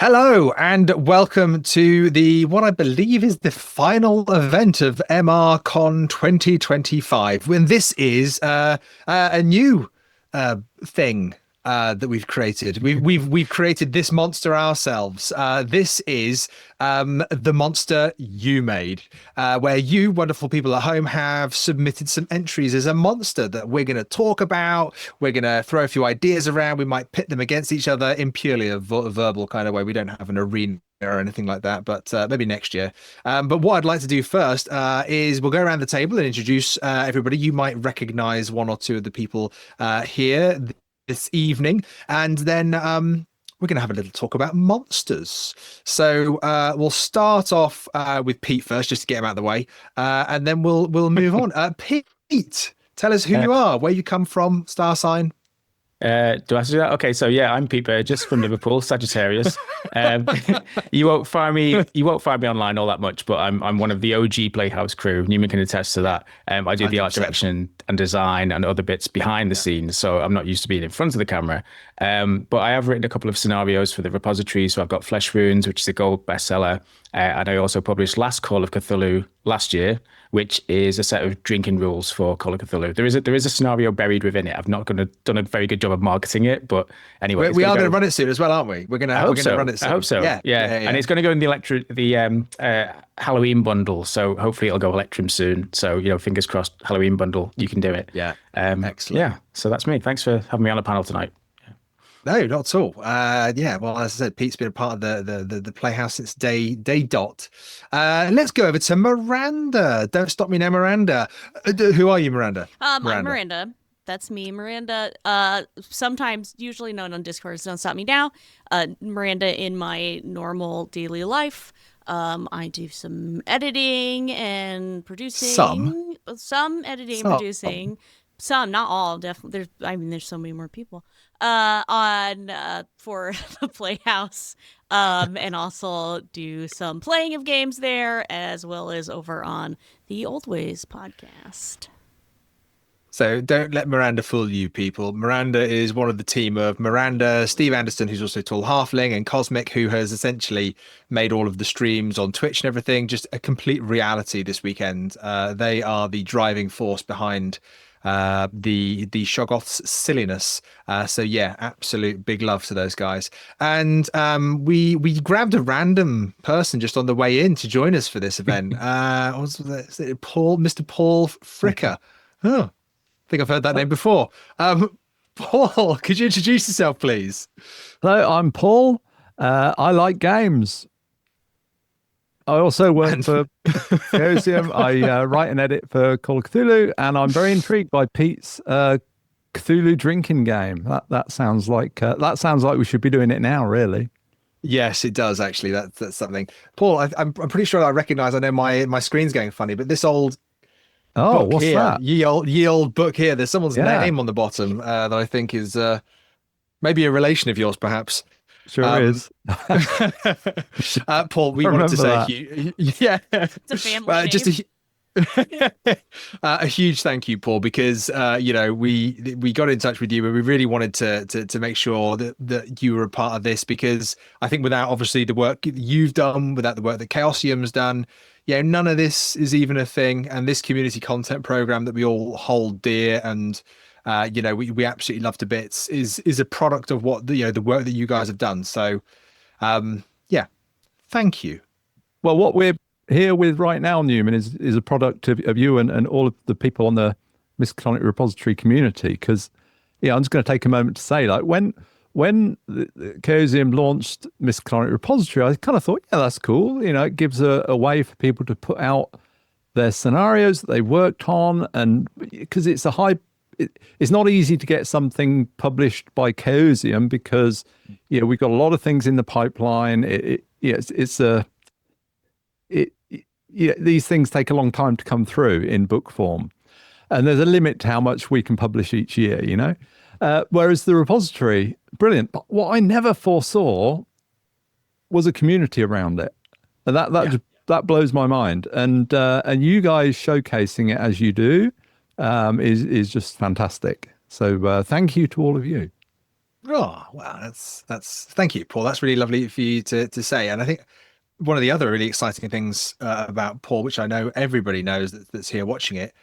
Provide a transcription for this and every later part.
Hello and welcome to the what I believe is the final event of MRCon 2025. When this is a new thing that we've created. We've created this monster ourselves. This is the monster you made, where you wonderful people at home have submitted some entries as a monster that we're going to talk about. We're going to throw a few ideas around. We might pit them against each other in purely a verbal kind of way. We don't have an arena or anything like that, but maybe next year. But what I'd like to do first is we'll go around the table and introduce everybody. You might recognize one or two of the people here this evening, and then we're going to have a little talk about monsters. So we'll start off with Pete first, just to get him out of the way, and then we'll move on. Pete, tell us who you are, where you come from, star sign. Do I have to do that? Okay, so yeah, I'm Pete Burgess from Liverpool, Sagittarius. You won't find me online all that much, but I'm one of the OG Playhouse crew. Newman can attest to that. I do the art direction and design and other bits behind the scenes, so I'm not used to being in front of the camera. But I have written a couple of scenarios for the repository. So I've got Flesh Wounds, which is a gold bestseller, and I also published Last Call of Cthulhu last year, which is a set of drinking rules for Call of Cthulhu. There is a scenario buried within it. I've not done a very good job of marketing it, but anyway, we are going to run it soon as well, aren't we? We're going to run it soon. I hope so. Yeah. And it's going to go in the Halloween bundle, so hopefully it'll go Electrum soon. So fingers crossed, Halloween bundle, you can do it. Yeah. Excellent. Yeah. So that's me. Thanks for having me on the panel tonight. No, not at all. Well, as I said, Pete's been a part of the Playhouse since day dot. Let's go over to Miranda. Don't stop me now, Miranda. Who are you, Miranda? I'm Miranda. That's me, Miranda. Sometimes, usually known on Discord as Don't Stop Me Now. Miranda in my normal daily life. I do some editing and producing. Some editing and producing. Some, not all, definitely. There's so many more people for the Playhouse, and also do some playing of games there, as well as over on the Old Ways podcast. So don't let Miranda fool you, people. Miranda is one of the team of Miranda, Steve Anderson, who's also Tall Halfling, and Cosmic, who has essentially made all of the streams on Twitch and everything just a complete reality this weekend. They are the driving force behind the Shoggoth's silliness. So yeah, absolute big love to those guys. And we grabbed a random person just on the way in to join us for this event. Was it Mr. Paul Fricker? Oh, I think I've heard that name before. Paul, could you introduce yourself, please? Hello, I'm Paul. I like games. I also work for Chaosium. I write and edit for Call of Cthulhu, and I'm very intrigued by Pete's Cthulhu drinking game. That sounds like we should be doing it now, really. Yes, it does actually. That's something. Paul, I'm pretty sure I recognize. I know my screen's going funny, but this old what's here, that? Ye old book here. There's someone's name on the bottom that I think is maybe a relation of yours, perhaps. Sure is. Paul, we wanted to say yeah, it's a family just a huge thank you, Paul, because we got in touch with you and we really wanted to make sure that you were a part of this, because I think without obviously the work you've done, without the work that Chaosium's done, none of this is even a thing. And this community content program that we all hold dear and we absolutely love to bits is a product of what the work that you guys have done. So thank you. Well, what we're here with right now, Newman, is a product of you and all of the people on the Miskatonic Repository Community. Because I'm just going to take a moment to say, like, when the Chaosium launched Miskatonic Repository, I kind of thought, that's cool. It gives a way for people to put out their scenarios that they worked on, and because it's it's not easy to get something published by Chaosium, because we've got a lot of things in the pipeline. These things take a long time to come through in book form, and there's a limit to how much we can publish each year. Whereas the repository, brilliant. But what I never foresaw was a community around it, and that blows my mind. And you guys showcasing it as you do is just fantastic. So thank you to all of you. Oh, wow, that's thank you, Paul. That's really lovely for you to say. And I think one of the other really exciting things about Paul, which I know everybody knows that's here watching it,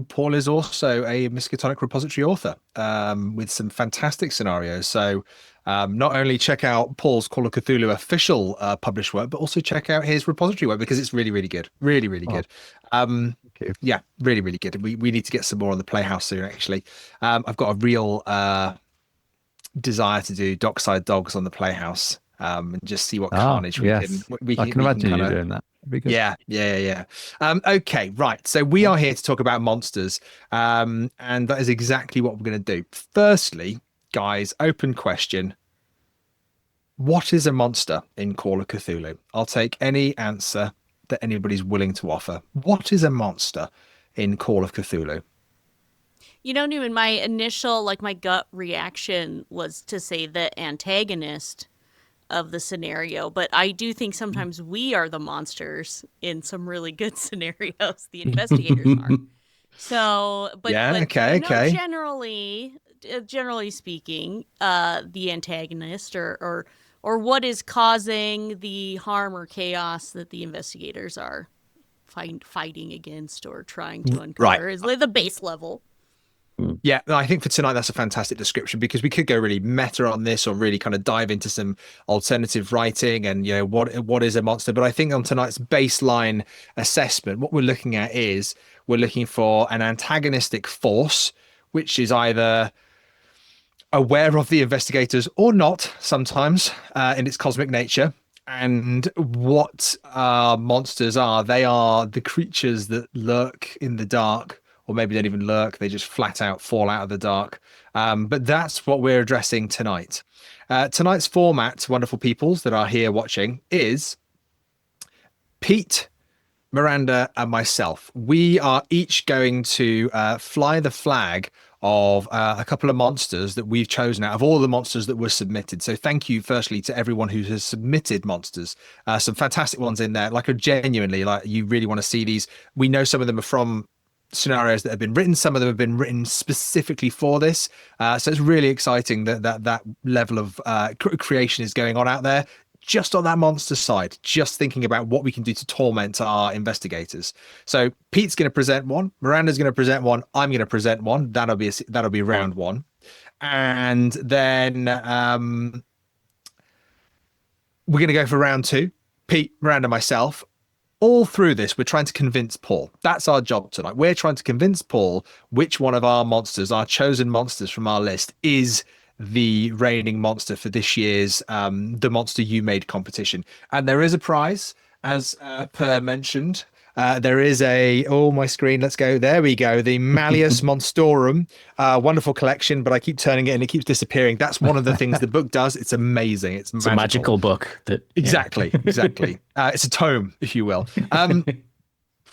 Paul is also a Miskatonic Repository author with some fantastic scenarios. So not only check out Paul's Call of Cthulhu official published work, but also check out his repository work because it's really, really good. Really, really good. Yeah, really, really good. We need to get some more on the Playhouse soon, actually. I've got a real desire to do Dockside Dogs on the Playhouse and just see what carnage yes. I can imagine you doing that. Be good. Yeah. Okay, right. So we are here to talk about monsters, and that is exactly what we're going to do. Firstly, guys, open question. What is a monster in Call of Cthulhu? I'll take any answer that anybody's willing to offer. What is a monster in Call of Cthulhu? You know, Newman, my initial, my gut reaction was to say the antagonist of the scenario, but I do think sometimes we are the monsters in some really good scenarios. The investigators are. So, okay. Generally speaking, the antagonist or what is causing the harm or chaos that the investigators are fighting against or trying to uncover is the base level. Yeah, I think for tonight that's a fantastic description because we could go really meta on this or really kind of dive into some alternative writing and what is a monster. But I think on tonight's baseline assessment, what we're looking at is we're looking for an antagonistic force, which is either aware of the investigators or not sometimes in its cosmic nature. And what monsters are, they are the creatures that lurk in the dark. Or maybe don't even lurk, they just flat out fall out of the dark. But that's what we're addressing tonight. Tonight's format, wonderful peoples that are here watching, is Pete, Miranda, and myself. We are each going to fly the flag of a couple of monsters that we've chosen out of all the monsters that were submitted. So thank you firstly to everyone who has submitted monsters. Some fantastic ones in there, genuinely, you really want to see these. We know some of them are from scenarios that have been written. Some of them have been written specifically for this. So it's really exciting that level of creation is going on out there. Just on that monster side, just thinking about what we can do to torment our investigators. So Pete's going to present one, Miranda's going to present one, I'm going to present one. That'll be round one, and then we're going to go for round two. Pete, Miranda, myself. All through this, we're trying to convince Paul. That's our job tonight. We're trying to convince Paul which one of our monsters, our chosen monsters from our list, is the reigning monster for this year's The Monster You Made competition. And there is a prize, as Per mentioned. There is my screen, let's go. There we go. The Malleus Monstorum, wonderful collection, but I keep turning it and it keeps disappearing. That's one of the things the book does. It's amazing. It's a magical book. Exactly. It's a tome, if you will.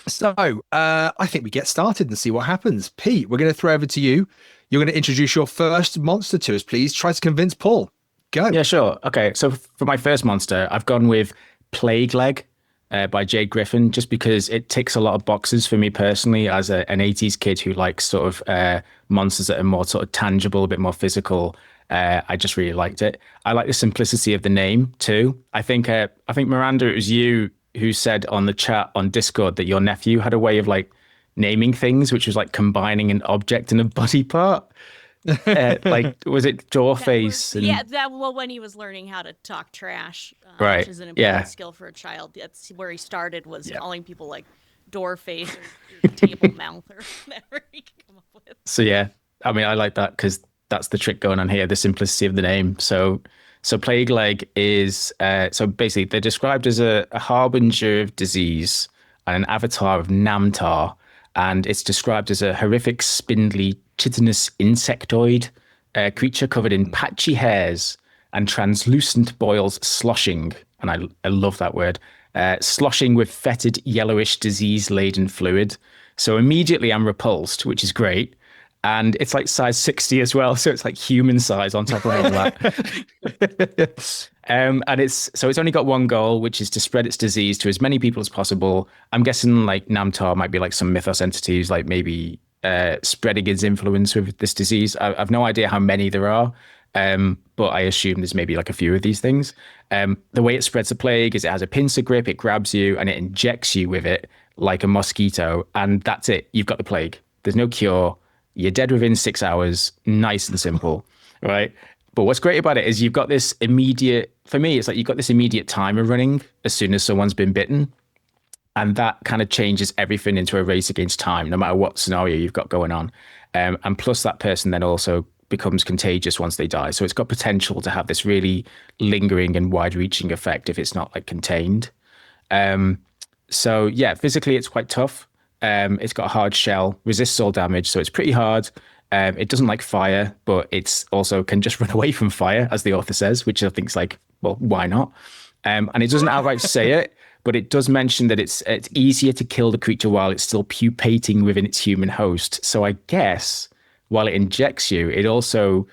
So I think we get started and see what happens. Pete, we're going to throw over to you. You're going to introduce your first monster to us, please. Try to convince Paul. Go. Yeah, sure. Okay, so for my first monster, I've gone with Plague Leg. By Jade Griffin, just because it ticks a lot of boxes for me personally as an 80s kid who likes sort of monsters that are more sort of tangible, a bit more physical. I just really liked it. I like the simplicity of the name too. I think Miranda, it was you who said on the chat on Discord that your nephew had a way of naming things, which was combining an object and a body part. Was it Jawface? When he was learning how to talk trash, right, which is an important skill for a child. That's where he started, was calling people Doorface or table mouth or whatever he could come up with. So yeah, I mean, I like that because that's the trick going on here, the simplicity of the name. So Plague Leg is so basically they're described as a harbinger of disease and an avatar of Namtar, and it's described as a horrific, spindly, chitinous insectoid creature covered in patchy hairs and translucent boils sloshing, and I love that word, sloshing with fetid, yellowish, disease-laden fluid. So immediately I'm repulsed, which is great. And it's size 60 as well, so it's human size on top of all that. And it's only got one goal, which is to spread its disease to as many people as possible. I'm guessing Namtar might be some mythos entities, maybe spreading its influence with this disease. I've no idea how many there are, but I assume there's maybe like a few of these things. The way it spreads the plague is it has a pincer grip, it grabs you, and it injects you with it like a mosquito, and that's it. You've got the plague. There's no cure. You're dead within 6 hours. Nice and simple, right? But what's great about it is you've got this immediate, for me, it's like you've got this immediate timer running as soon as someone's been bitten. And that kind of changes everything into a race against time, no matter what scenario you've got going on. And plus that person then also becomes contagious once they die. So it's got potential to have this really lingering and wide-reaching effect if it's not like contained. So yeah, physically it's quite tough. It's got a hard shell, resists all damage, so it's pretty hard. It doesn't like fire, but it's also can just run away from fire, as the author says, which I think is like, well, why not? And it doesn't outright say it, but it does mention that it's easier to kill the creature while it's still pupating within its human host. So I guess while it injects you, it also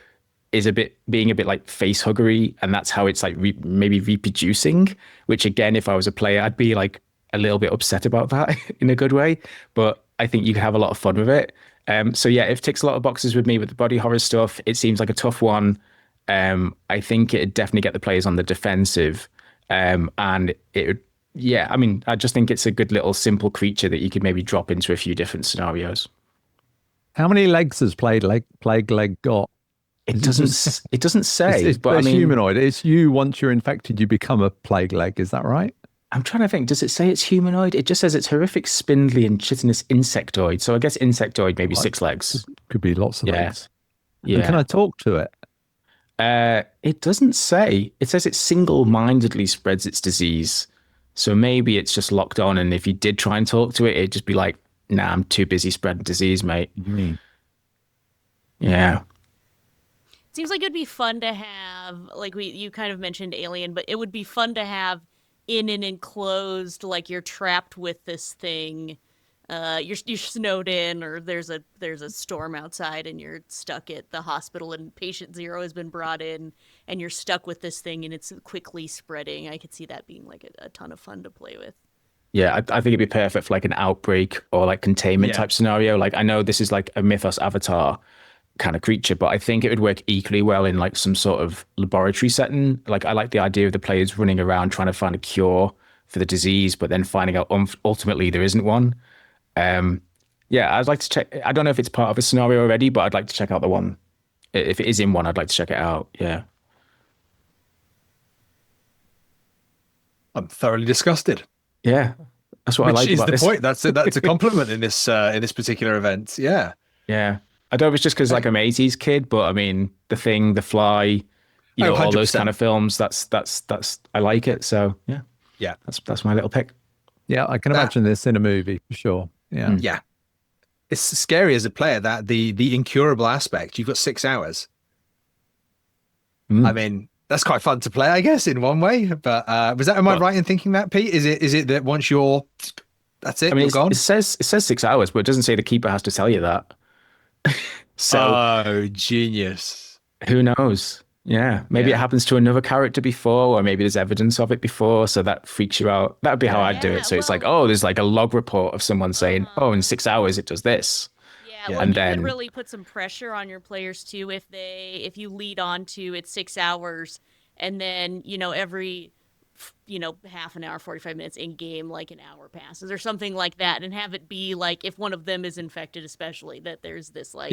is being a bit like face huggery, and that's how it's like maybe reproducing, which again, if I was a player, I'd be like a little bit upset about that in a good way, but I think you can have a lot of fun with it. So yeah, it ticks a lot of boxes with me with the body horror stuff. It seems like a tough one. I think it'd definitely get the players on the defensive. And it would, yeah, I mean, I just think it's a good little simple creature that you could maybe drop into a few different scenarios. How many legs has Plague Leg got? It doesn't say, it's but I mean, humanoid. It's you, once you're infected, you become a Plague Leg. Is that right? I'm trying to think, does it say it's humanoid? It just says it's horrific, spindly, and chitinous insectoid. So I guess insectoid, maybe 6 legs. Could be lots of legs. Yeah. And can I talk to it? It doesn't say. It says it single-mindedly spreads its disease. So maybe it's just locked on, and if you did try and talk to it, it'd just be like, nah, I'm too busy spreading disease, mate. Mm. Yeah. Seems like it'd be fun to have, like you kind of mentioned Alien, but it would be fun to have in an enclosed, like you're trapped with this thing. You're snowed in, or there's a storm outside, and you're stuck at the hospital, and patient 0 has been brought in, and you're stuck with this thing, and it's quickly spreading. I could see that being like a ton of fun to play with. Yeah, I think it'd be perfect for like an outbreak or like containment type scenario. Like I know this is like a mythos avatar kind of creature, but I think it would work equally well in like some sort of laboratory setting. Like I like the idea of the players running around trying to find a cure for the disease, but then finding out ultimately there isn't one. Yeah, I'd like to check. I don't know if it's part of a scenario already, but I'd like to check out the one. If it is in one, I'd like to check it out. Yeah. I'm thoroughly disgusted. Yeah, that's what I like about this. Which is the point. That's a compliment in this particular event. Yeah. Yeah. I don't know if it's just because like I'm an 80s kid, but I mean, The Thing, The Fly, you know, all those kind of films, that's I like it. So yeah, that's my little pick. Yeah, I can imagine this in a movie for sure. Yeah. Yeah. It's scary as a player, that the incurable aspect. You've got 6 hours. I mean, that's quite fun to play, I guess, in one way. But am I right in thinking that, Pete? Is it that once that's it, I mean, you're gone? It says 6 hours, but it doesn't say the keeper has to tell you that. So genius. Who knows? Yeah, maybe it happens to another character before, or maybe there's evidence of it before, so that freaks you out. That would be how I'd do it. So it's like, oh, there's like a log report of someone saying, oh, in 6 hours it does this. Yeah, and then really put some pressure on your players too if you lead on to it's 6 hours, and then every half an hour, 45 minutes in game, like an hour passes or something like that, and have it be like if one of them is infected, especially, that there's this like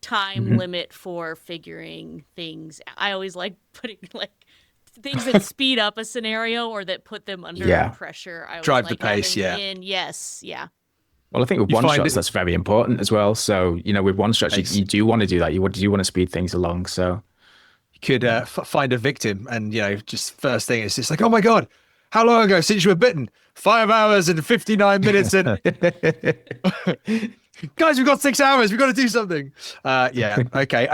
time limit for figuring things. I always like putting like things that speed up a scenario or that put them under pressure. I drive like the pace. Yes. Well, I think with one shots that's very important as well. So with one shot, you do want to do that. You want to speed things along. So you could find a victim, and just first thing it's just like, oh my god, how long ago since you were bitten? 5 hours and 59 minutes and guys, we've got 6 hours. We've got to do something. Okay.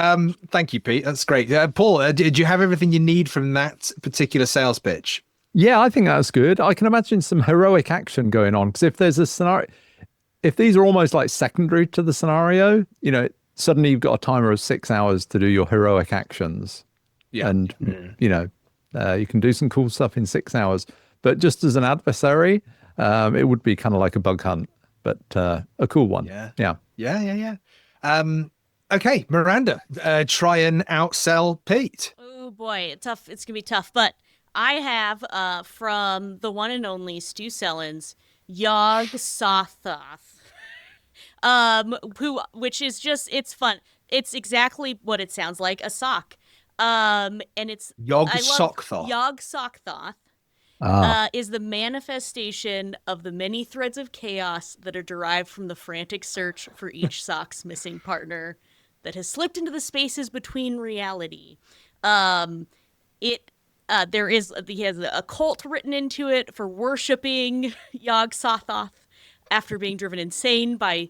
Thank you, Pete. That's great. Paul, did you have everything you need from that particular sales pitch? Yeah, I think that's good. I can imagine some heroic action going on, because if there's a scenario, if these are almost like secondary to the scenario, suddenly you've got a timer of 6 hours to do your heroic actions. Yeah. And, you can do some cool stuff in 6 hours. But just as an adversary, it would be kind of like a bug hunt, but a cool one. Yeah. Yeah. Yeah. Okay, Miranda, try and outsell Pete. Oh boy, it's gonna be tough. But I have from the one and only Stu Sellens, Yog Sothoth. Which is just, it's fun. It's exactly what it sounds like, a sock. And it's Yog I love Sothoth. Yog Sothoth. Ah, Is the manifestation of the many threads of chaos that are derived from the frantic search for each sock's missing partner that has slipped into the spaces between reality. Um, it he has a cult written into it for worshiping Yog Sothoth after being driven insane by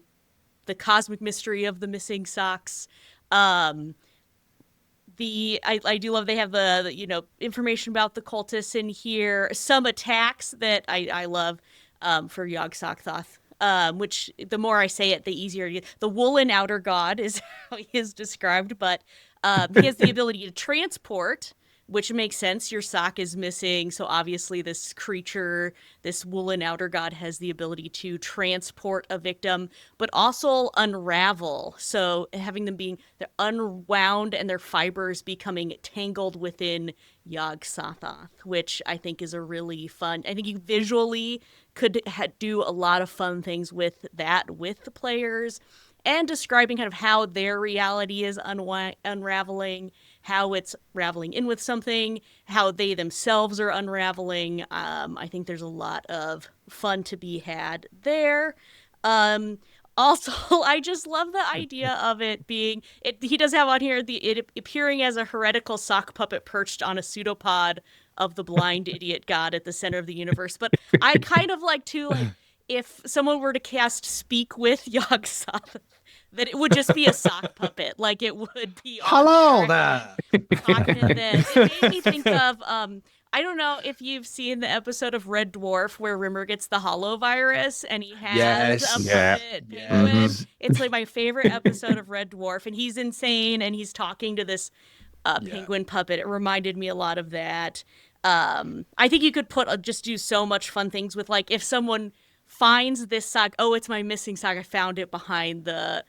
the cosmic mystery of the missing socks. Um, I do love they have the information about the cultists in here. Some attacks that I love for Yog Sothoth. Which the more I say it, the easier it gets. The woolen outer god is how he is described, but he has the ability to transport, which makes sense. Your sock is missing, so obviously this creature, this woolen outer god, has the ability to transport a victim, but also unravel. So having them being they're unwound and their fibers becoming tangled within Yog Sothoth, which I think is a really fun. I think you visually could do a lot of fun things with that with the players, and describing kind of how their reality is unraveling, how it's raveling in with something, how they themselves are unraveling. I think there's a lot of fun to be had there. Also, I just love the idea of it being. He does have on here it appearing as a heretical sock puppet perched on a pseudopod of the blind idiot god at the center of the universe. But I kind of like to if someone were to cast Speak with Yog Sothoth, that it would just be a sock puppet. Like it would be Hello on there. talking to this. It made me think of I don't know if you've seen the episode of Red Dwarf where Rimmer gets the hollow virus and he has Yes. a Yeah. puppet penguin. Yes. It's like my favorite episode of Red Dwarf, and he's insane and he's talking to this penguin puppet. It reminded me a lot of that. I think you could just do so much fun things with, like, if someone finds this sock, oh, it's my missing sock, I found it behind the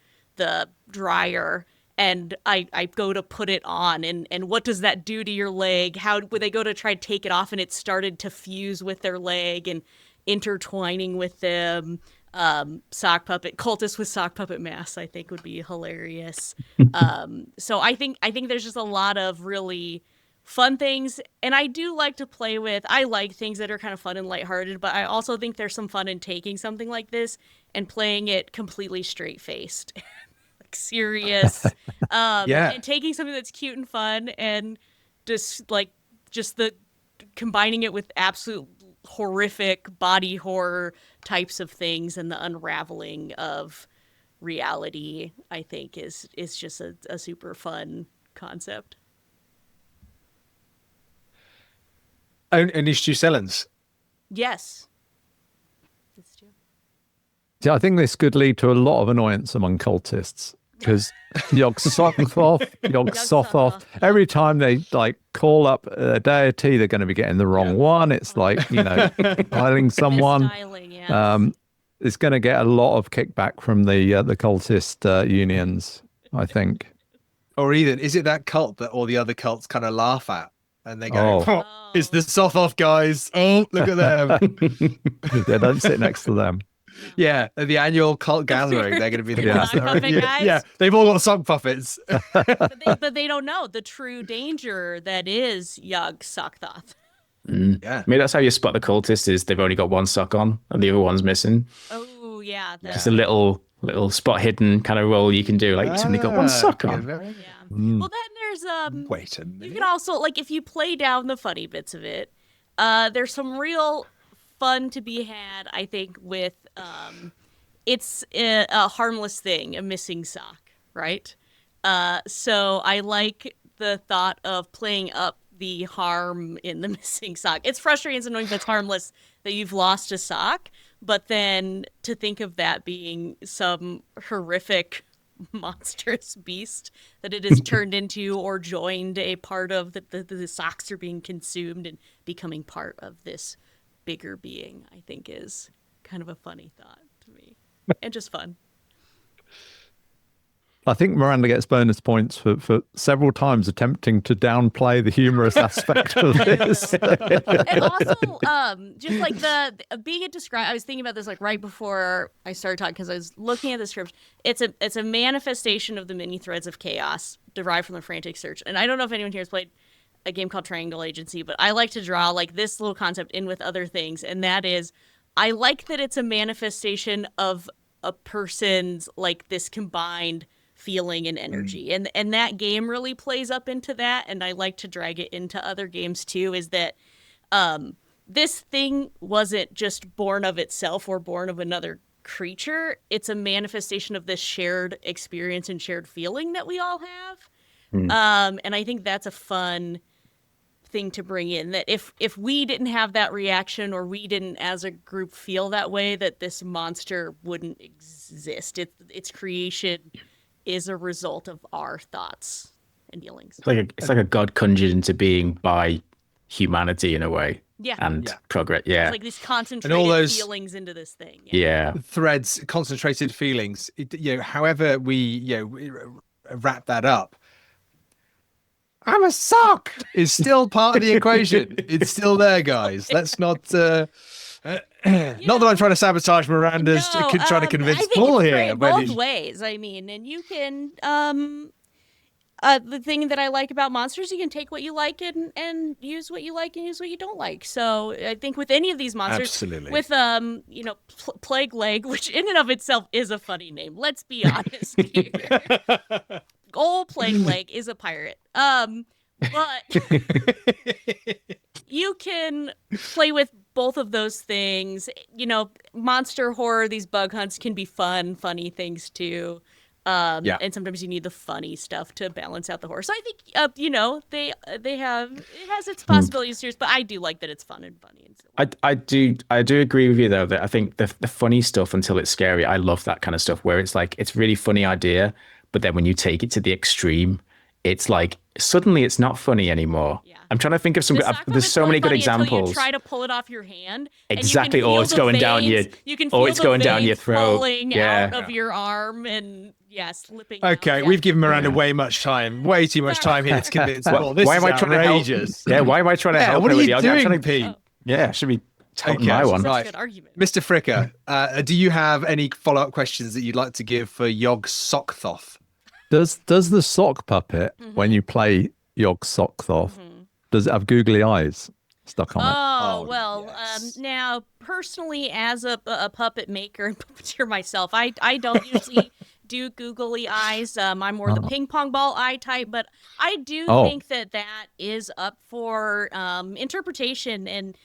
dryer, and I go to put it on, and what does that do to your leg? How would they go to try to take it off and it started to fuse with their leg and intertwining with them? Sock puppet cultist with sock puppet mask, I think, would be hilarious. So I think there's just a lot of really fun things, and I do like to play with. I like things that are kind of fun and lighthearted, but I also think there's some fun in taking something like this and playing it completely straight faced, like serious, and taking something that's cute and fun and just the combining it with absolute horrific body horror types of things and the unraveling of reality. I think is just a super fun concept. And is Stu Sellens. Yes. It's true. yeah, I think this could lead to a lot of annoyance among cultists because Yog Sothoth, every time they call up a deity, they're going to be getting the wrong one. It's like, filing someone. Misstyling, yes. It's going to get a lot of kickback from the cultist unions, I think. Or even, is it that cult that all the other cults kind of laugh at? And they go, Oh. it's the Sothoth guys. Oh, look at them. They don't sit next to them. Yeah, at the annual cult gathering, they're going to be the ones that are, Puppet guys? yeah, they've all got sock puppets. But they don't know the true danger that is Yog Sothoth. Yeah. Maybe that's how you spot the cultist, is they've only got one sock on and the other one's missing. Oh yeah, Just a little spot hidden kind of roll you can do. Like, you've only got one sock on. yeah. Well, then there's Wait a minute. you can also, like, if you play down the funny bits of it, there's some real fun to be had, I think, with it's a harmless thing, a missing sock, right? So I like the thought of playing up the harm in the missing sock. It's frustrating, it's annoying, but it's harmless that you've lost a sock, but then to think of that being some horrific monstrous beast that it is turned into or joined a part of, that the socks are being consumed and becoming part of this bigger being, I think is kind of a funny thought to me and just fun. I think Miranda gets bonus points for several times attempting to downplay the humorous aspect of this. And also, just like the being it described, I was thinking about this like right before I started talking because I was looking at the script. It's a manifestation of the many threads of chaos derived from the frantic search. And I don't know if anyone here has played a game called Triangle Agency, but I like to draw like this little concept in with other things, and that is, I like that it's a manifestation of a person's like this combined feeling and energy, and that game really plays up into that, and I like to drag it into other games too, is that this thing wasn't just born of itself or born of another creature. It's a manifestation of this shared experience and shared feeling that we all have. And I think that's a fun thing to bring in, that if we didn't have that reaction, or we didn't as a group feel that way, that this monster wouldn't exist. Its creation is a result of our thoughts and feelings. It's like a god conjured into being by humanity in a way. Yeah. And progress. Yeah. It's like these concentrated And all those feelings into this thing. Yeah. threads, concentrated feelings, however we wrap that up, I'm a sock is still part of the equation. It's still there, guys. Let's not not that I'm trying to sabotage Miranda's trying to convince I think Paul it's here, great but both ways. I mean, and you can the thing that I like about monsters, you can take what you like and use what you like and use what you don't like. So I think with any of these monsters, Absolutely. with Plague Leg, which in and of itself is a funny name. Let's be honest here. Old Plague Leg is a pirate. But you can play with both of those things. Monster horror, these bug hunts can be funny things too. And sometimes you need the funny stuff to balance out the horror. So I think, they have, it has its possibilities here, but I do like that it's fun and funny. And so I do agree with you though, that I think the funny stuff until it's scary, I love that kind of stuff where it's like, it's really funny idea, but then when you take it to the extreme, it's like suddenly it's not funny anymore. Yeah. I'm trying to think of some. There's so many good examples. You try to pull it off your hand. Exactly, or it's going down your. You can feel or it's going down your throat. Pulling out of your arm and slipping. Okay, out. we've given Miranda way too much time here to convince Paul. This why is am I trying outrageous. to help? Yeah, why am I trying to help? What are you I'm doing, trying to, Pete? Yeah, I should be taking Okay, my one. That's a good argument. Mr. Fricker, do you have any follow-up questions that you'd like to give for Yog Sokthoth? Does the sock puppet, when you play Yog Sokthoth, does it have googly eyes stuck on it? Oh, well, yes. Now, personally, as a puppet maker and puppeteer myself, I don't usually do googly eyes. I'm more the ping pong ball eye type, but I do think that is up for interpretation, and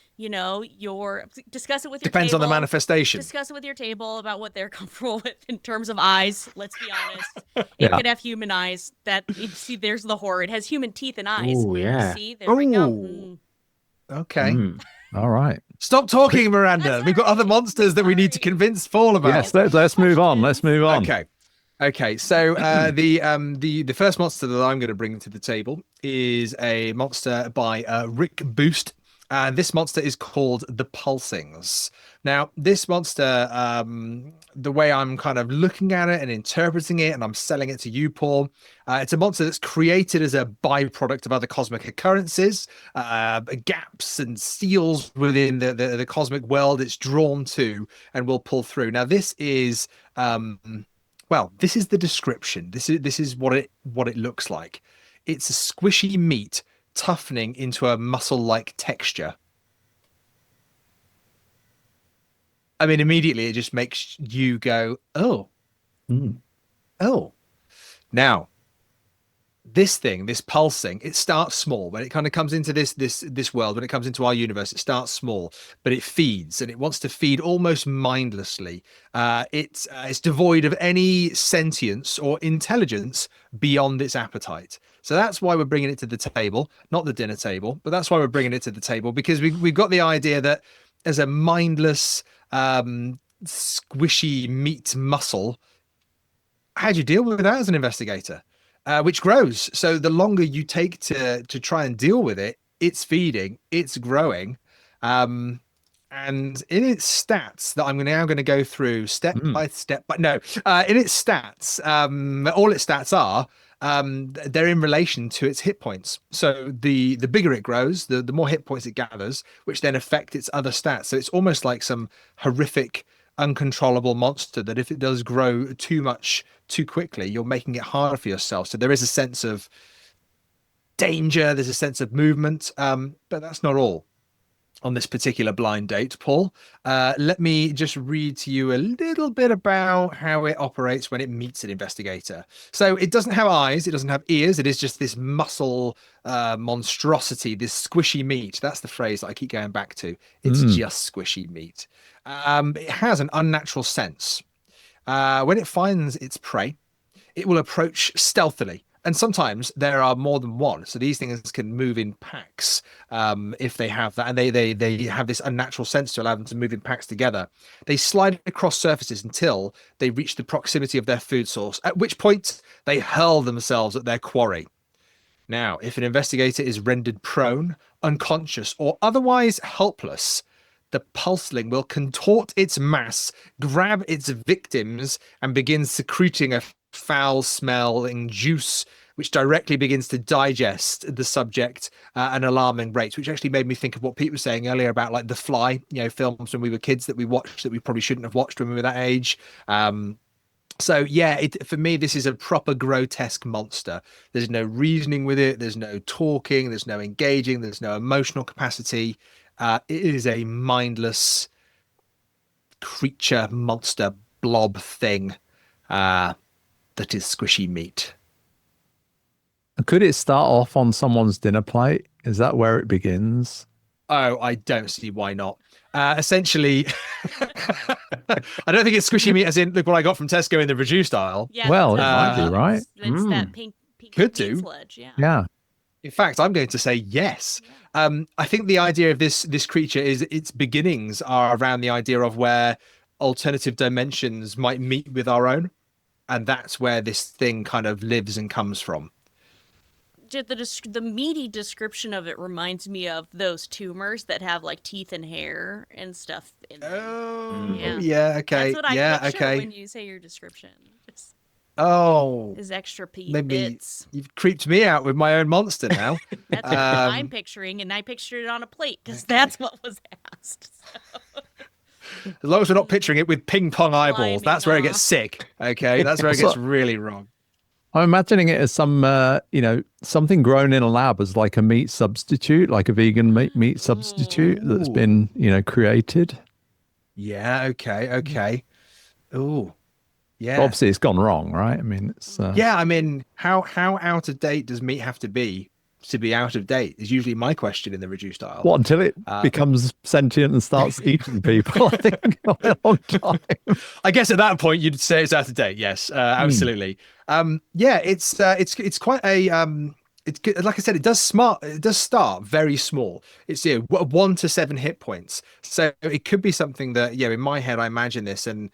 discuss it with your Depends table. on the manifestation. Discuss it with your table about what they're comfortable with in terms of eyes. Let's be honest. It could have human eyes. See, there's the horror. It has human teeth and eyes. Oh, yeah. See, there we go. Okay. All right. Stop talking, Miranda. We've got other monsters that we need to convince Paul about. Yes, let's move on. Let's move on. Okay. So the first monster that I'm going to bring to the table is a monster by Rick Boost. And this monster is called the Pulsings. Now, this monster, the way I'm kind of looking at it and interpreting it, and I'm selling it to you, Paul, it's a monster that's created as a byproduct of other cosmic occurrences, gaps and seals within the cosmic world it's drawn to and will pull through. Now, this is, this is the description. This is what it looks like. It's a squishy meat toughening into a muscle-like texture. I mean, immediately it just makes you go, oh. Now, this pulsing, it starts small. When it kind of comes into this world, when it comes into our universe, it starts small, but it feeds, and it wants to feed almost mindlessly. It's devoid of any sentience or intelligence beyond its appetite. So that's why we're bringing it to the table, not the dinner table, but that's why we're bringing it to the table, because we've got the idea that as a mindless, squishy meat muscle, how do you deal with that as an investigator? Which grows. So the longer you take to try and deal with it, it's feeding, it's growing. And And in its stats that I'm now going to go through step by step, but no, in its stats, all its stats are they're in relation to its hit points. So the bigger it grows, the more hit points it gathers, which then affect its other stats. So it's almost like some horrific, uncontrollable monster that if it does grow too much too quickly, you're making it harder for yourself. So there is a sense of danger, there's a sense of movement, but that's not all on this particular blind date, Paul. Let me just read to you a little bit about how it operates when it meets an investigator. So it doesn't have eyes, it doesn't have ears, it is just this muscle monstrosity, this squishy meat. That's the phrase that I keep going back to. It's just squishy meat. It has an unnatural sense. When it finds its prey, it will approach stealthily. And sometimes there are more than one. So these things can move in packs if they have that. And they have this unnatural sense to allow them to move in packs together. They slide across surfaces until they reach the proximity of their food source, at which point they hurl themselves at their quarry. Now, if an investigator is rendered prone, unconscious, or otherwise helpless, the pulseling will contort its mass, grab its victims, and begin secreting a foul-smelling juice, which directly begins to digest the subject at an alarming rate, which actually made me think of what Pete was saying earlier about like The Fly, films when we were kids that we watched that we probably shouldn't have watched when we were that age. So yeah, for me, this is a proper grotesque monster. There's no reasoning with it. There's no talking. There's no engaging. There's no emotional capacity. It is a mindless creature, monster, blob thing that is squishy meat. Could it start off on someone's dinner plate? Is that where it begins? Oh, I don't see why not. Essentially, I don't think it's squishy meat as in look what I got from Tesco in the reduced aisle. Yeah, Well, it that's might be, right? It's that pink Could meat do. sludge, yeah. Yeah. In fact, I'm going to say yes. I think the idea of this creature is its beginnings are around the idea of where alternative dimensions might meet with our own. And that's where this thing kind of lives and comes from. The meaty description of it reminds me of those tumors that have like teeth and hair and stuff in them. Oh, Yeah. Okay. That's what I picture when you say your description. Is extra bits. You've creeped me out with my own monster now. That's what I'm picturing, and I pictured it on a plate because that's what was asked. So. As long as we're not picturing it with ping pong eyeballs, Climbing that's where it off. gets sick. Okay, that's where it gets really wrong. I'm imagining it as some, something grown in a lab as like a meat substitute, like a vegan meat substitute that's been, created. Yeah. Okay. Oh, yeah. But obviously, it's gone wrong, right? I mean, it's. Yeah. I mean, how out of date does meat have to be out of date? Is usually my question in the reduced aisle. What, until it becomes sentient and starts eating people? I think a long time. I guess at that point you'd say it's out of date. Yes, absolutely. Yeah, it's quite a it's good. Like I said, it does start very small. It's 1 to 7 hit points. So it could be something that in my head I imagine this, and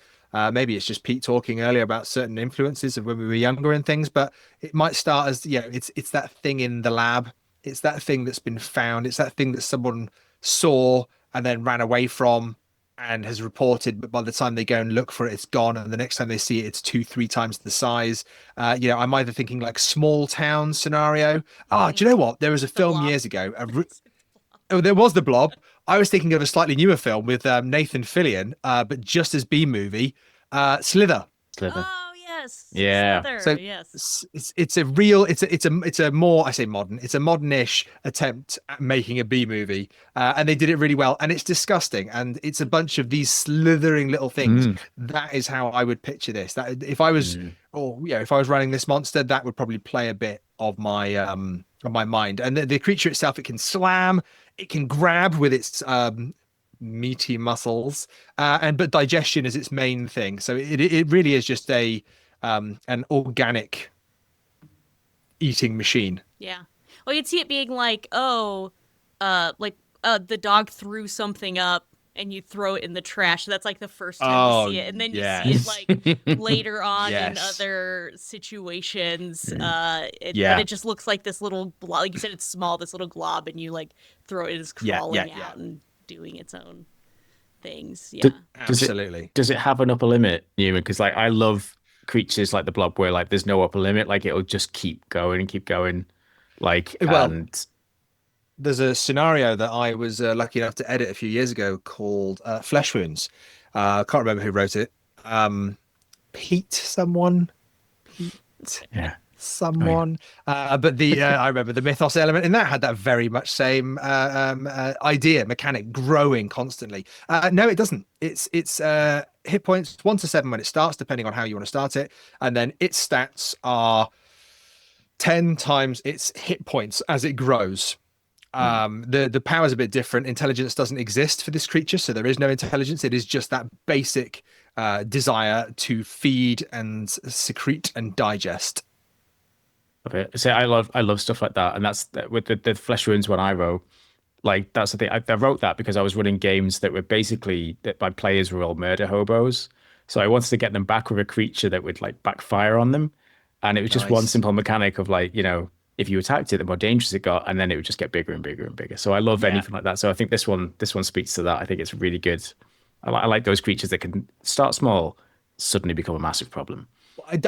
maybe it's just Pete talking earlier about certain influences of when we were younger and things. But it might start as it's that thing in the lab. It's that thing that's been found. It's that thing that someone saw and then ran away from and has reported, but by the time they go and look for it, it's gone, and the next time they see it, it's 2-3 times the size. I'm either thinking like small town scenario. Do you know what? There was a film years ago. There was The Blob. I was thinking of a slightly newer film with Nathan Fillion, but just as B movie, Slither. Oh yes. Yeah. Slither, So yes. it's a more, I say modern, it's a modern-ish attempt at making a B movie, and they did it really well. And it's disgusting, and it's a bunch of these slithering little things. That is how I would picture this. That if I was, if I was running this monster, that would probably play a bit of my mind. And the creature itself, it can slam, it can grab with its meaty muscles, but digestion is its main thing. So it really is just an organic eating machine. Yeah. Well, you'd see it being like, the dog threw something up and you throw it in the trash. So that's like the first time you see it. And then you see it like later on in other situations. But it just looks like this little blob. Like you said, it's small, this little glob, and you like throw it as crawling out and doing its own things. Yeah. Absolutely. Does it have an upper limit, Newman? Because like I love creatures like the blob where like there's no upper limit, like it'll just keep going and keep going. Like Well, and there's a scenario that I was lucky enough to edit a few years ago called Flesh Wounds. I can't remember who wrote it. Pete, someone. yeah. Someone, but I remember the mythos element in that had that very much same idea, mechanic, growing constantly. No, it doesn't. It's hit points 1 to 7 when it starts, depending on how you want to start it, and then its stats are 10 times its hit points as it grows. The power is a bit different. Intelligence doesn't exist for this creature, so there is no intelligence. It is just that basic desire to feed and secrete and digest. Okay. So I love stuff like that, and that's with the Flesh Wounds one I wrote. Like that's the thing. I wrote that because I was running games that were basically that my players were all murder hobos. So I wanted to get them back with a creature that would like backfire on them, and it was just one simple mechanic of like if you attacked it, the more dangerous it got, and then it would just get bigger and bigger and bigger. So I love anything like that. So I think this one speaks to that. I think it's really good. I like those creatures that can start small, suddenly become a massive problem.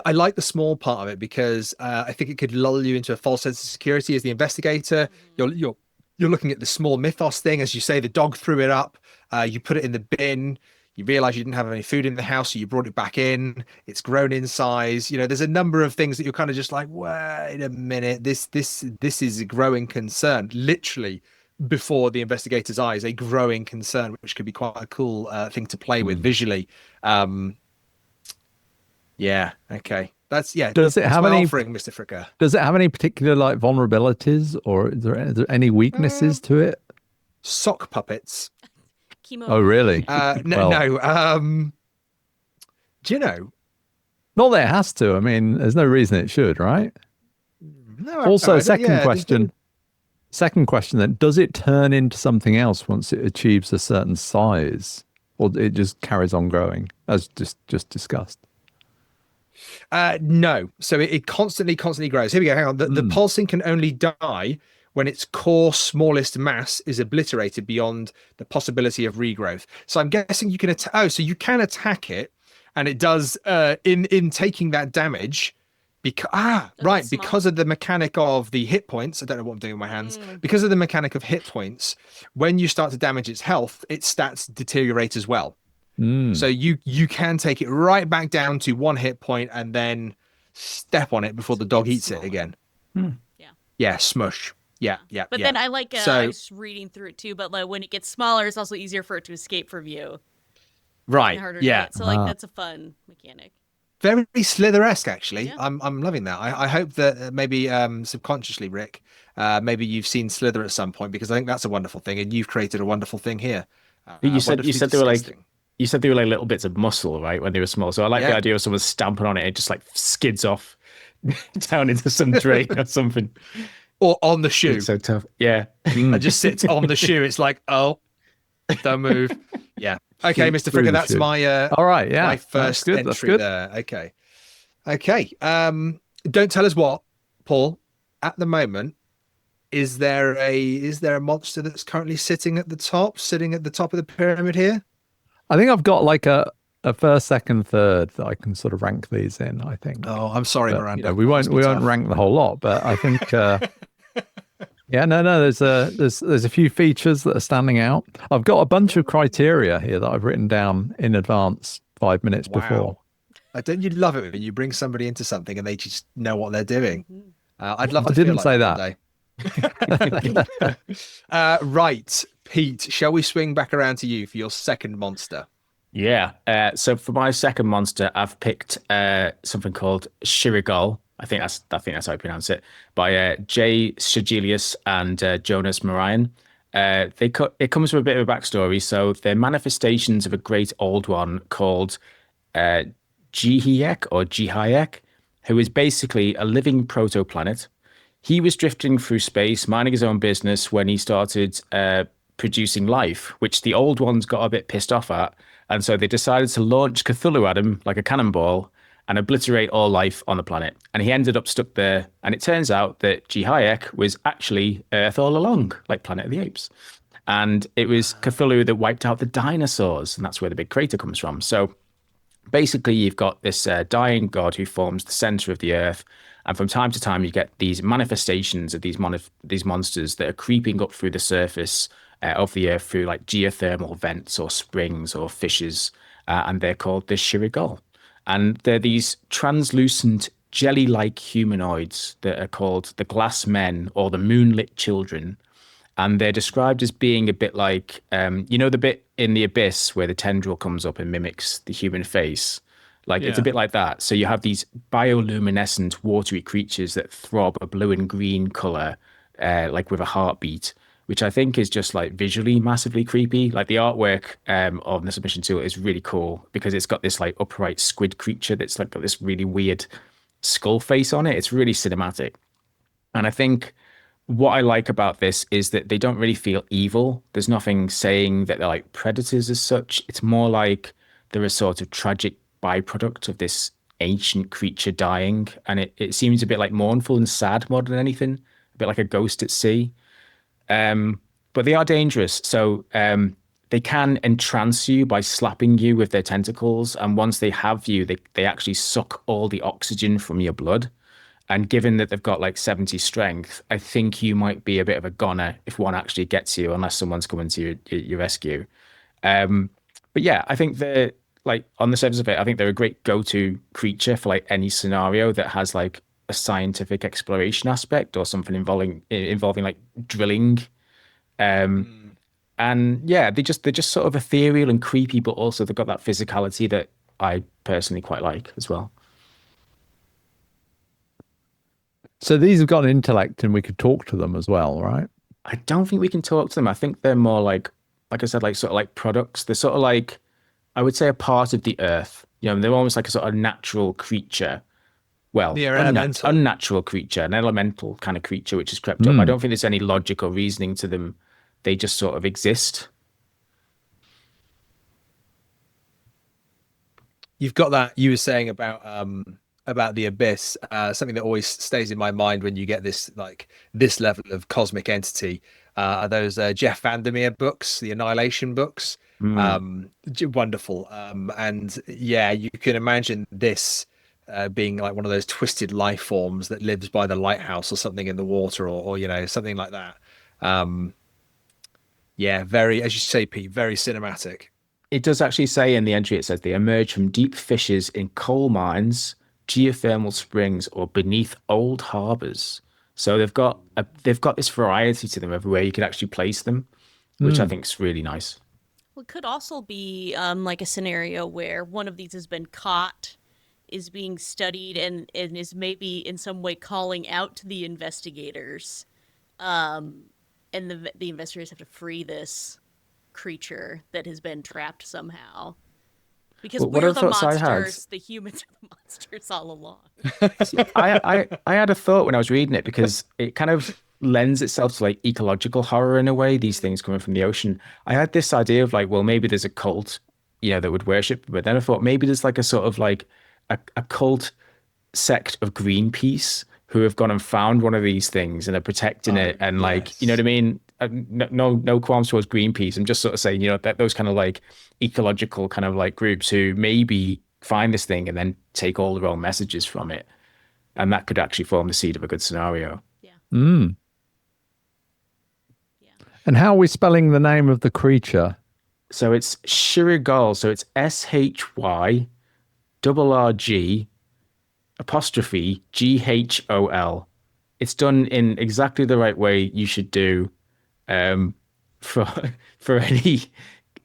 I like the small part of it because I think it could lull you into a false sense of security as the investigator. You're looking at the small mythos thing, as you say. The dog threw it up. You put it in the bin. You realize you didn't have any food in the house, so you brought it back in. It's grown in size. There's a number of things that you're kind of just like, wait a minute, this is a growing concern. Literally, before the investigator's eyes, a growing concern, which could be quite a cool thing to play with visually. Yeah. Okay. Does it have any offering, Mr. Fricker? Does it have any particular like vulnerabilities, or is there any weaknesses to it? Sock puppets. Chemo. Oh, really? No. Do you know? Not that it has to. I mean, there's no reason it should, right? No. Also, second question. Second question then: does it turn into something else once it achieves a certain size, or it just carries on growing as just discussed? No. So it constantly grows. Here we go. Hang on. The pulsing can only die when its core smallest mass is obliterated beyond the possibility of regrowth. So I'm guessing you can so you can attack it, and it does in taking that damage. Because of the mechanic of the hit points. I don't know what I'm doing with my hands. Because of the mechanic of hit points, when you start to damage its health, its stats deteriorate as well. So you can take it right back down to 1 hit point and then step on it before the dog eats it again. Yeah, smush. Yeah. But then I like I was reading through it too, but like when it gets smaller, it's also easier for it to escape from you. Right. Harder to hit. So like that's a fun mechanic. Very Slither-esque, actually. Yeah. I'm loving that. I hope that maybe subconsciously, Rick, maybe you've seen Slither at some point, because I think that's a wonderful thing, and you've created a wonderful thing here. You said they were like little bits of muscle, right, when they were small. So I like the idea of someone stamping on it, it just like skids off down into some drain or something. Or on the shoe. It's so tough. Yeah. It just sits on the shoe. It's like, oh, don't move. Yeah. Okay, Mr. Fricker, that's my all right, yeah. My first entry there. Okay. Don't tell us what, Paul. At the moment, is there a monster that's currently sitting at the top of the pyramid here? I think I've got like a first, second, third that I can sort of rank these in, I think. Oh, I'm sorry, Miranda. We won't rank the whole lot, but I think there's a few features that are standing out. I've got a bunch of criteria here that I've written down in advance 5 minutes before. Don't you love it when you bring somebody into something and they just know what they're doing? I'd love to. I didn't say that. Right, Pete, shall we swing back around to you for your second monster? Yeah. So for my second monster, I've picked something called Shirigol. I think that's how you pronounce it. By Jay Shigelius and Jonas Marian. It comes with a bit of a backstory. So they're manifestations of a great old one called Jihiek, who is basically a living protoplanet. He was drifting through space, minding his own business when he started producing life, which the old ones got a bit pissed off at. And so they decided to launch Cthulhu at him like a cannonball and obliterate all life on the planet. And he ended up stuck there. And it turns out that Jihiek was actually Earth all along, like Planet of the Apes. And it was Cthulhu that wiped out the dinosaurs, and that's where the big crater comes from. So basically, you've got this dying god who forms the center of the earth, and from time to time, you get these manifestations of these monsters that are creeping up through the surface of the earth through like geothermal vents or springs or fissures, and they're called the Shirigol. And they're these translucent jelly-like humanoids that are called the glass men or the moonlit children, and they're described as being a bit like, the bit in the abyss where the tendril comes up and mimics the human face. Like it's a Yeah. bit like that. So you have these bioluminescent, watery creatures that throb a blue and green color, like with a heartbeat, which I think is just like visually massively creepy. Like the artwork of the submission tool is really cool because it's got this like upright squid creature that's like got this really weird skull face on it. It's really cinematic. And I think what I like about this is that they don't really feel evil. There's nothing saying that they're like predators as such. It's more like they're a sort of tragic byproduct of this ancient creature dying. And it seems a bit like mournful and sad more than anything, a bit like a ghost at sea. But they are dangerous. So they can entrance you by slapping you with their tentacles. And once they have you, they actually suck all the oxygen from your blood. And given that they've got like 70 strength, I think you might be a bit of a goner if one actually gets you, unless someone's coming to your rescue. But yeah, I think they're like on the surface of it, I think they're a great go-to creature for like any scenario that has like a scientific exploration aspect or something involving like drilling. And yeah, they're just sort of ethereal and creepy, but also they've got that physicality that I personally quite like as well. So these have got an intellect, and we could talk to them as well, right? I don't think we can talk to them. I think they're more like I said, like sort of like products. They're sort of like, I would say, a part of the earth. They're almost like a sort of natural creature. Well, They're elemental. unnatural creature, an elemental kind of creature which has crept up. I don't think there's any logic or reasoning to them. They just sort of exist. You've got that you were saying about the abyss, something that always stays in my mind when you get this level of cosmic entity, are those Jeff Vandermeer books, the Annihilation books. Wonderful. And yeah, you can imagine this being like one of those twisted life forms that lives by the lighthouse or something in the water, or something like that. Yeah, very, as you say, Pete, very cinematic. It does actually say in the entry, it says they emerge from deep fissures in coal mines, geothermal springs, or beneath old harbors. So they've got this variety to them of where you could actually place them, which I think is really nice. Well, it could also be like a scenario where one of these has been caught, is being studied, and is maybe in some way calling out to the investigators. And the investigators have to free this creature that has been trapped somehow. Because Well, what we're are the the thoughts I had? monsters, the humans are the monsters all along. I had a thought when I was reading it because it kind of lends itself to like ecological horror in a way, these things coming from the ocean. I had this idea of like, well, maybe there's a cult, that would worship, but then I thought maybe there's like a sort of like a cult sect of Greenpeace who have gone and found one of these things and are protecting it, and like, yes. you know what I mean? No qualms towards Greenpeace. I'm just sort of saying, that those kind of like ecological kind of like groups who maybe find this thing and then take all the wrong messages from it, and that could actually form the seed of a good scenario. Yeah. Mm. Yeah. And how are we spelling the name of the creature? So it's Shirigol. So it's SHY RRG_GHOL. It's done in exactly the right way you should do for any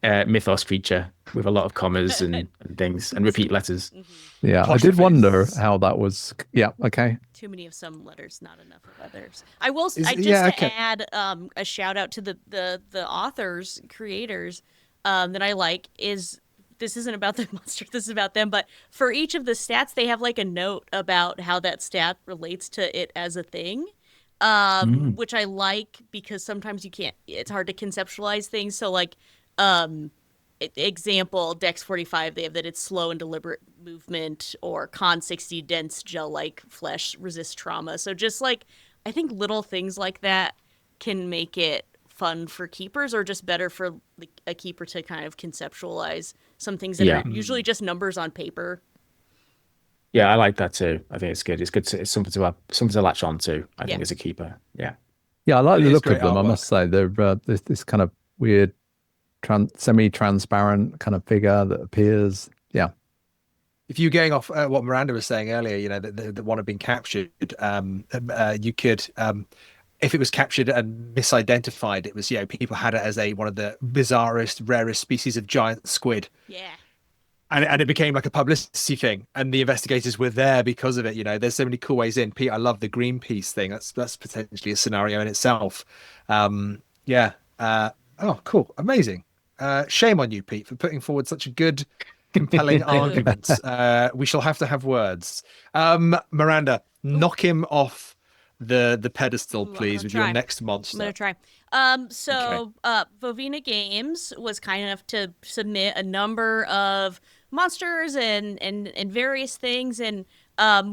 mythos creature, with a lot of commas and things and repeat letters. Yeah, I did Apostrophes. wonder how that was. Yeah, okay. Too many of some letters, not enough of others. I will. yeah, okay. Add a shout out to the authors, creators that I like. Is this isn't about the monster? This is about them. But for each of the stats, they have like a note about how that stat relates to it as a thing, which I like because sometimes you can't. It's hard to conceptualize things. So like. Example, Dex 45, they have that it's slow and deliberate movement, or Con 60, dense gel-like flesh, resist trauma. So just like, I think little things like that can make it fun for keepers, or just better for like a keeper to kind of conceptualize some things that are usually just numbers on paper. Yeah, I like that too. I think it's good. It's good. It's something to latch on to. I think as a keeper. Yeah. Yeah, I like It the is look great of them. I artwork. must say they're this kind of weird, semi-transparent kind of figure that appears. Yeah. If you're going off what Miranda was saying earlier, you know, that the one had been captured, you could, if it was captured and misidentified, it was, you know, people had it as one of the bizarrest, rarest species of giant squid. Yeah. And it became like a publicity thing, and the investigators were there because of it. You know, there's so many cool ways in. Pete, I love the Greenpeace thing. That's potentially a scenario in itself. Yeah. Oh, cool, amazing. Shame on you, Pete, for putting forward such a good, compelling argument. We shall have to have words. Miranda, knock him off the pedestal, please, with your next monster. I'm gonna try. Vovina Games was kind enough to submit a number of monsters and various things, and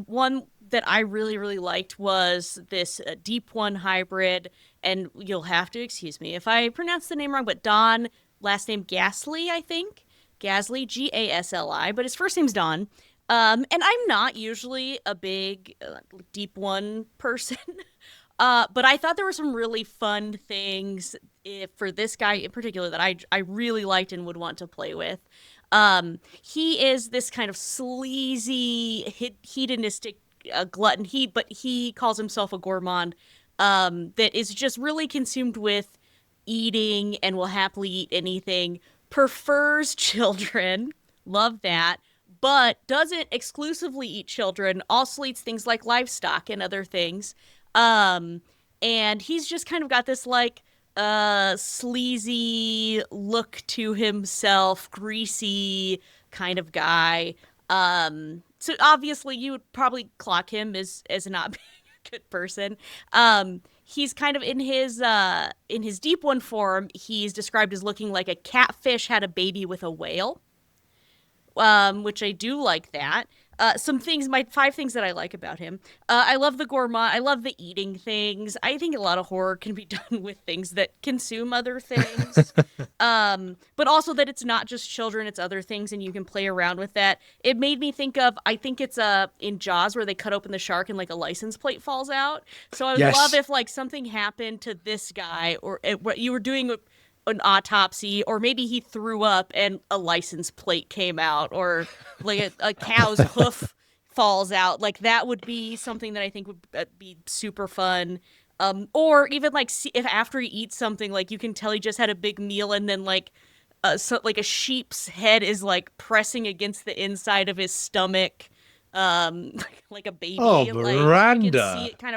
one that I really, really liked was this Deep One hybrid, and you'll have to excuse me if I pronounce the name wrong, but Don, last name Gasly, I think. Gasly, Gasli, but his first name's Don. And I'm not usually a big Deep One person, but I thought there were some really fun things for this guy in particular that I really liked and would want to play with. He is this kind of sleazy, hedonistic glutton. But he calls himself a gourmand that is just really consumed with eating and will happily eat anything. Prefers children, love that, but doesn't exclusively eat children. Also eats things like livestock and other things. And he's just kind of got this like sleazy look to himself, greasy kind of guy. So obviously you would probably clock him as not being a good person. He's kind of in his Deep One form, he's described as looking like a catfish had a baby with a whale. Which I do like that. My 5 things that I like about him. I love the gourmand. I love the eating things. I think a lot of horror can be done with things that consume other things. But also that it's not just children, it's other things, and you can play around with that. It made me think of, I think it's in Jaws where they cut open the shark and like a license plate falls out. So I would love if like something happened to this guy, or what you were doing an autopsy, or maybe he threw up and a license plate came out, or like a cow's hoof falls out. Like that would be something that I think would be super fun. Or even like if after he eats something, like you can tell he just had a big meal, and then like like a sheep's head is like pressing against the inside of his stomach, like a baby. Oh, like, Miranda! you can see it kind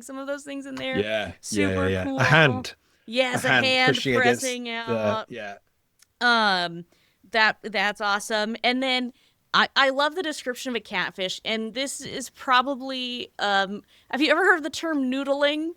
some of those things in there. Yeah, super cool. A hand. Yes, a hand pressing out. That's awesome. And then I love the description of a catfish, and this is probably have you ever heard of the term noodling?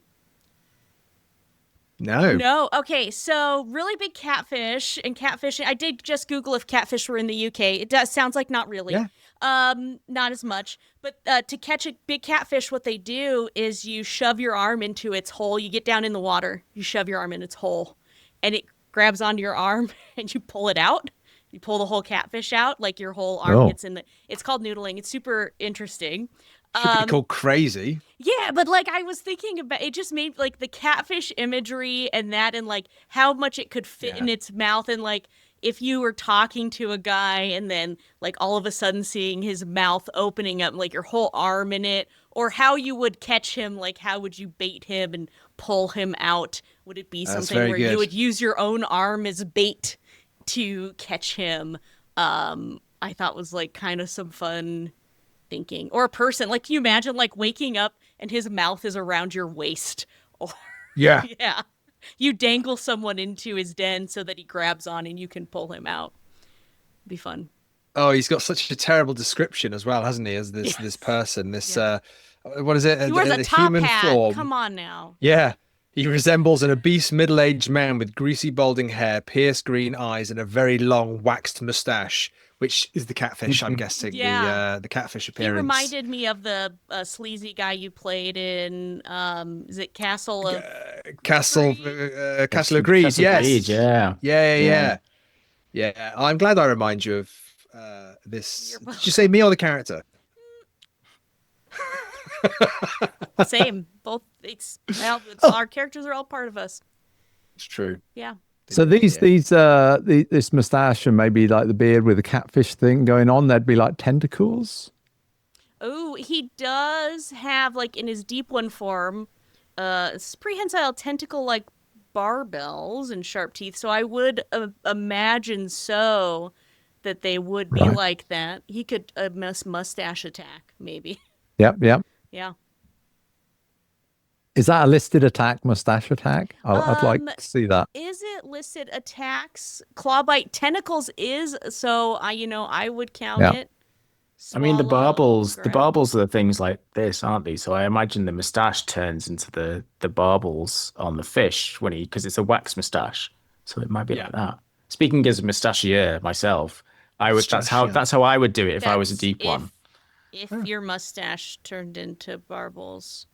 No. Okay, so really big catfish and catfishing. I did just Google if catfish were in the UK. It sounds like not really. Yeah. Not as much. But to catch a big catfish, what they do is you shove your arm into its hole. You get down in the water, you shove your arm in its hole, and it grabs onto your arm, and you pull it out. You pull the whole catfish out, like your whole arm gets in the. It's called noodling. It's super interesting. Should be called crazy. Yeah, but like I was thinking about it, just made like the catfish imagery and that, and like how much it could fit in its mouth, and like if you were talking to a guy and then like all of a sudden seeing his mouth opening up, like your whole arm in it, or how you would catch him, like how would you bait him and pull him out? Would it be something where you would use your own arm as bait to catch him? I thought was like kind of some fun thinking. Or a person, like, can you imagine like waking up and his mouth is around your waist? Or yeah. You dangle someone into his den so that he grabs on and you can pull him out. Be fun. Oh, he's got such a terrible description as well, hasn't he? As this person, what is it? He wears a top human hat. form. Come on now. Yeah. He resembles an obese middle-aged man with greasy balding hair, pierced green eyes, and a very long waxed mustache, which is the catfish. I'm guessing Yeah. the catfish He appearance. reminded me of the sleazy guy you played in. Is it Castle of Castle Greed? Castle of Greed. Castle Yes. Greed, yeah. Yeah. I'm glad I remind you of this. Your Did you say me or the character? Same. Both. Our characters are all part of us. It's true. Yeah. So this mustache and maybe like the beard with the catfish thing going on, there'd be like tentacles. Oh, he does have, like, in his deep one form, prehensile tentacle like barbells and sharp teeth. So I would imagine that they would be like that. He could mustache attack, maybe. Yep. Yeah. Is that a listed attack, mustache attack? I'd like to see that. Is it listed attacks? Claw bite tentacles is, so I would count it. I mean, the Swallow, barbels grab. are the things like this, aren't they? So I imagine the mustache turns into the barbels on the fish because it's a wax mustache. So it might be like that. Speaking as a mustachier myself, that's how I would do it if I was a deep one. If your mustache turned into barbels,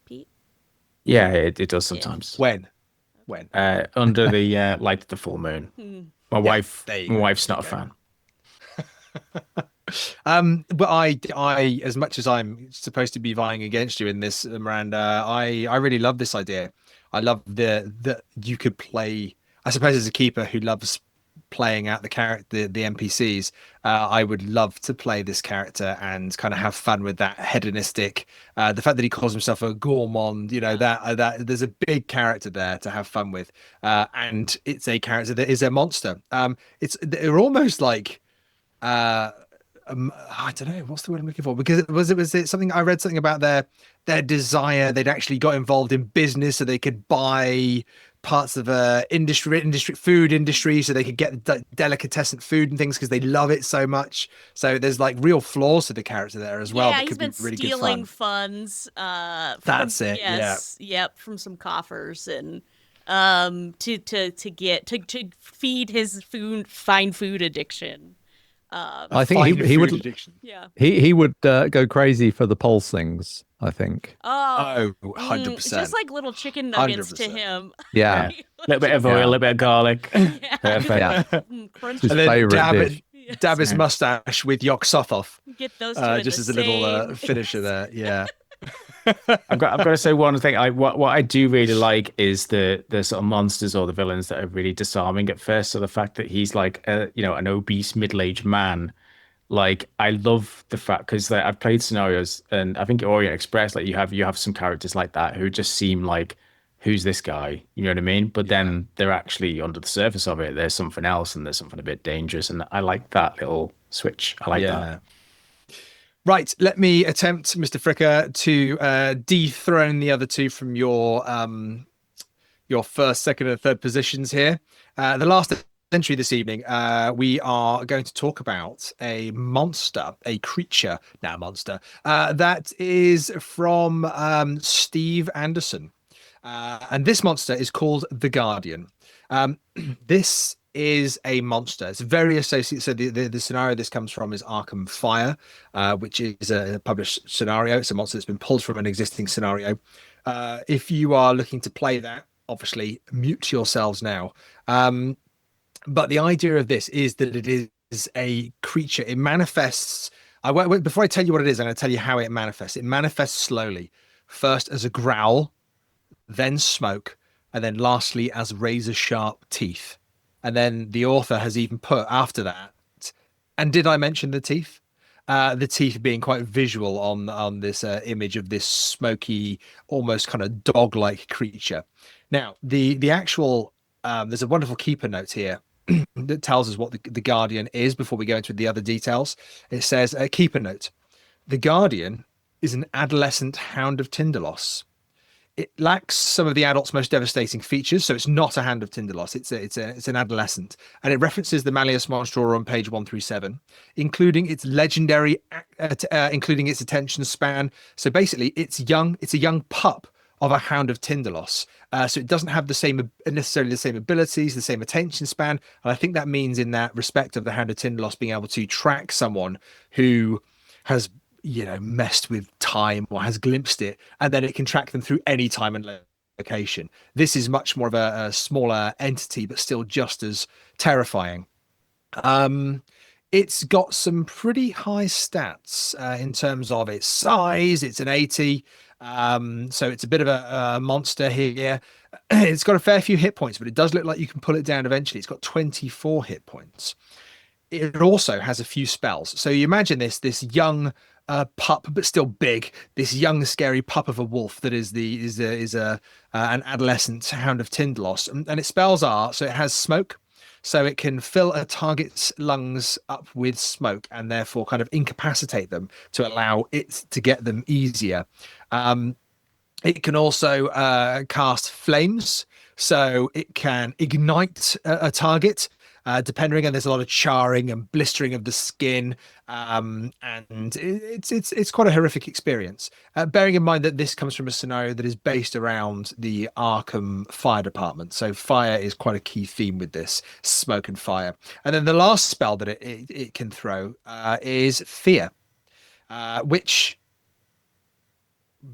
Pete? Yeah, it does sometimes. When? Under the light of the full moon. My wife's not a fan. But I, as much as I'm supposed to be vying against you in this, Miranda, I really love this idea. I love that you could play. I suppose as a keeper who loves playing out the character, the NPCs, I would love to play this character and kind of have fun with that hedonistic. The fact that he calls himself a gourmand, that there's a big character there to have fun with, and it's a character that is a monster. They're almost like. I don't know what's the word I'm looking for, because was it something I read something about their desire. They'd actually got involved in business so they could buy parts of food industry so they could get delicatessen food and things because they love it so much. So there's like real flaws to the character there as well. Yeah, that he's could been be really stealing good fun. funds. That's it. Yes, yep, from some coffers and to feed his fine food addiction. I think he would. Addiction. Yeah. He would go crazy for the pulsings, I think. Oh, 100%. just like little chicken nuggets to 100%. him. Yeah. A little bit of oil, a little bit of garlic. Yeah. Perfect. Yeah. Crunchy. His And then favorite dish. dab his mustache with Yog Sothoth, Get those two in just the as a little same- finisher there. Yeah. I've got to say one thing. What I do really like is the sort of monsters or the villains that are really disarming at first. So the fact that he's like an obese middle-aged man, like I love the fact because I've played scenarios and I think Orient Express, like you have some characters like that who just seem like, who's this guy? You know what I mean? But then they're actually under the surface of it. There's something else and there's something a bit dangerous, and I like that little switch. I like that. Right, let me attempt, Mr. Fricker, to dethrone the other two from your first, second, and third positions here. The last entry this evening, we are going to talk about a creature that is from Steve Anderson. And this monster is called the Guardian. This is a monster. It's very associated. So the scenario this comes from is Arkham Fire, which is a published scenario. It's a monster that's been pulled from an existing scenario. If you are looking to play that, obviously mute yourselves now. But the idea of this is that it is a creature. It manifests. Before I tell you what it is, I'm going to tell you how it manifests. It manifests slowly, first as a growl, then smoke, and then lastly as razor sharp teeth. And then the author has even put after that, and did I mention the teeth? The teeth being quite visual on this image of this smoky, almost kind of dog-like creature. Now, the actual there's a wonderful keeper note here that tells us what the Guardian is before we go into the other details. It says, a keeper note: the Guardian is an adolescent hound of Tindalos. It lacks some of the adult's most devastating features, so it's not a Hand of Tindalos. It's an adolescent, and it references the Malleus Monstrorum on page 137, including its legendary, including its attention span. So basically, it's young. It's a young pup of a Hound of Tindalos. So it doesn't have necessarily the same abilities, the same attention span. And I think that means in that respect of the Hound of Tindalos being able to track someone who has, messed with time or has glimpsed it, and then it can track them through any time and location. This is much more of a smaller entity, but still just as terrifying. It's got some pretty high stats in terms of its size. It's an 80. So it's a bit of a monster here. It's got a fair few hit points, but it does look like you can pull it down eventually. It's got 24 hit points. It also has a few spells. So you imagine this young pup, but still big. This young, scary pup of a wolf that is an adolescent Hound of Tindalos, and its spells are, so it has smoke. So it can fill a target's lungs up with smoke and therefore kind of incapacitate them to allow it to get them easier. It can also cast flames, so it can ignite a target, depending, and there's a lot of charring and blistering of the skin, and it's quite a horrific experience. Bearing in mind that this comes from a scenario that is based around the Arkham Fire Department, so fire is quite a key theme with this, smoke and fire. And then the last spell that it can throw is fear, which,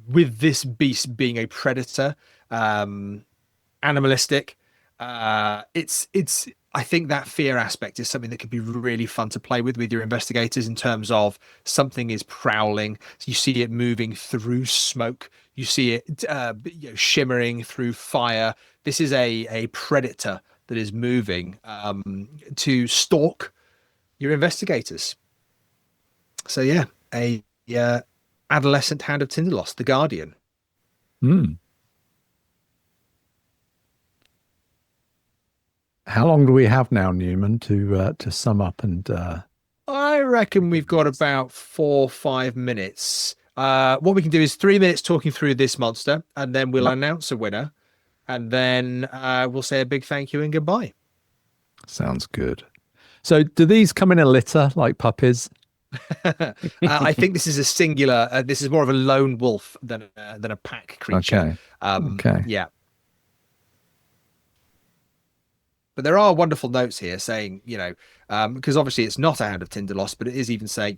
with this beast being a predator, animalistic, it's I think that fear aspect is something that could be really fun to play with your investigators, in terms of something is prowling. So you see it moving through smoke. You see it shimmering through fire. This is a predator that is moving to stalk your investigators. So yeah, a adolescent Hound of Tindalos, the Guardian. How long do we have now, Newman, to sum up? And I reckon we've got about 4 or 5 minutes. What we can do is 3 minutes talking through this monster, and then we'll announce a winner, and then we'll say a big thank you and goodbye. Sounds good. So do these come in a litter like puppies? I think this is a singular. This is more of a lone wolf than a pack creature. Okay. Yeah. But there are wonderful notes here saying, because obviously it's not a Hound of Tindalos, but it is even saying,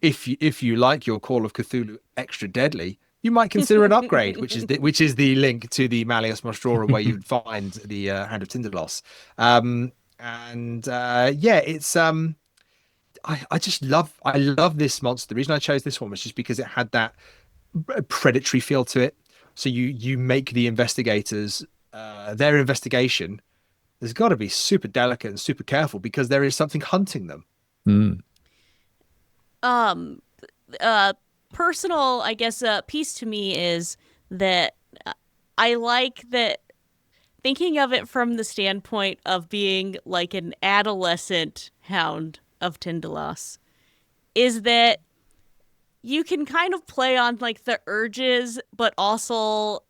if you like your Call of Cthulhu extra deadly, you might consider an upgrade, which is the link to the Malleus Monstrorum where you'd find the Hound of Tindalos. It's I love this monster. The reason I chose this one was just because it had that predatory feel to it. So you make the investigators their investigation. There's got to be super delicate and super careful because there is something hunting them. Personal, I guess, piece to me is that I like that, thinking of it from the standpoint of being like an adolescent Hound of Tindalos, is that you can kind of play on like the urges, but also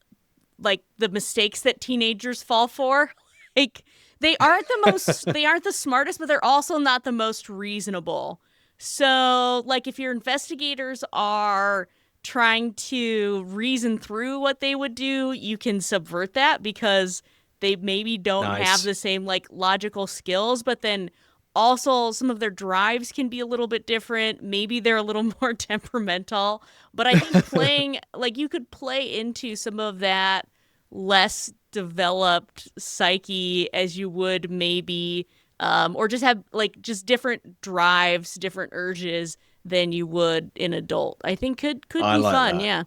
like the mistakes that teenagers fall for. Like, they aren't the smartest, but they're also not the most reasonable. So, like, if your investigators are trying to reason through what they would do, you can subvert that because they maybe don't have the same, like, logical skills, but then also some of their drives can be a little bit different. Maybe they're a little more temperamental. But I think playing, like, you could play into some of that less developed psyche as you would maybe, or just have like just different drives, different urges than you would in adult. I think could be like fun. That.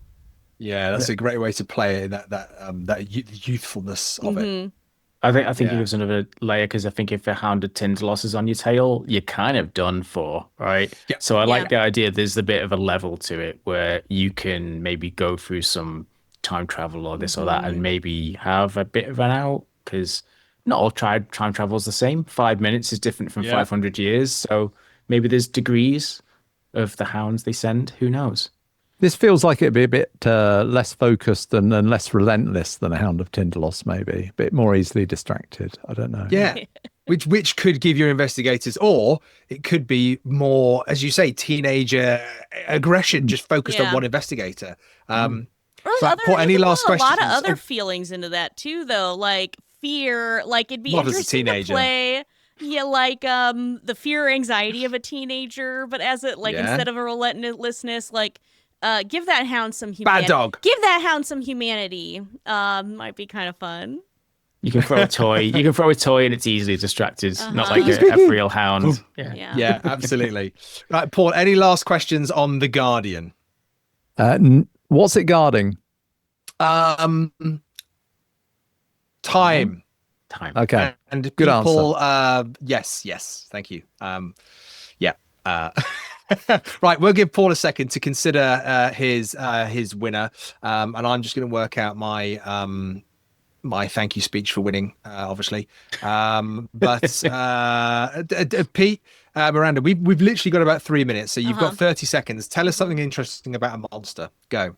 Yeah, that's a great way to play it, that youthfulness of it. I think it gives another layer, because I think if a Hound of Tindalos is on your tail, you're kind of done for, right? Yeah. So I like the idea there's a bit of a level to it where you can maybe go through some time travel or this or that and maybe have a bit of an out, because not all time travel is the same. 5 minutes is different from 500 years. So maybe there's degrees of the hounds they send. Who knows? This feels like it'd be a bit less focused and less relentless than a Hound of Tindalos, maybe. A bit more easily distracted. I don't know. Yeah. Which could give your investigators, or it could be more, as you say, teenager aggression, just focused on one investigator. Paul, any last A lot questions? of other feelings into that too, though, like fear. Like it'd be Not as a interesting to teenager. play. Yeah, like the fear or anxiety of a teenager, but as it like Yeah. instead of a relentlessness, like give that hound some Bad humanity. dog. Give that hound some humanity. Might be kind of fun. You can throw a toy. You can throw a toy, and it's easily distracted. Not like Uh-huh. a real hound. Yeah. Yeah. Absolutely. Right, Paul, any last questions on the Guardian? What's it guarding? Time. Okay. And Good people, yes, thank you. Yeah. Right, we'll give Paul a second to consider his winner, and I'm just going to work out my my thank you speech for winning, obviously. But Pete, Miranda, we've literally got about 3 minutes, so you've got 30 seconds. Tell us something interesting about a monster. Go.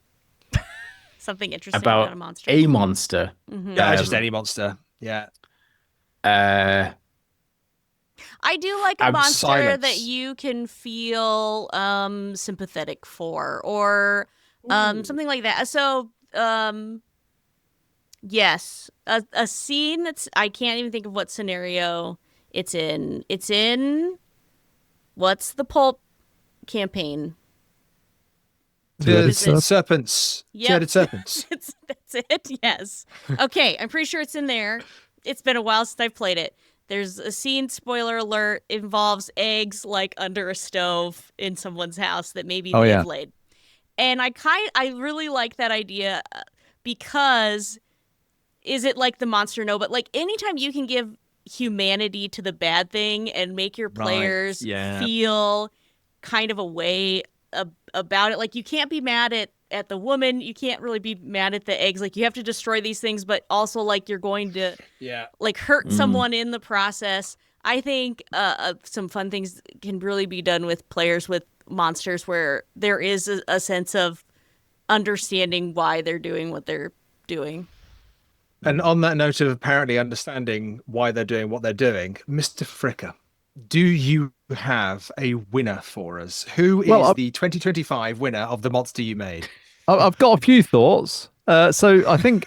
Something interesting about a monster. A monster. Yeah, just any monster. Yeah. Uh, I do like a monster silence. that you can feel sympathetic for, or something like that. So yes, a scene that's, I can't even think of what scenario it's in. It's in, what's the pulp campaign? The Is it- serpents. Yep. Two-headed serpents. That's it. Yes. Okay, I'm pretty sure it's in there. It's been a while since I've played it. There's a scene, spoiler alert, involves eggs like under a stove in someone's house that maybe Oh, they've yeah. laid. And I really like that idea because is it like the monster? No, but like anytime you can give humanity to the bad thing and make your players yeah. feel kind of a way about it. Like you can't be mad at the woman. You can't really be mad at the eggs. Like you have to destroy these things, but also like you're going to like hurt someone in the process. I think some fun things can really be done with players with monsters where there is a sense of understanding why they're doing what they're doing. And on that note of apparently understanding why they're doing what they're doing, Mr. Fricker, do you have a winner for us? Who is the 2025 winner of the monster you made? I've got a few thoughts. So I think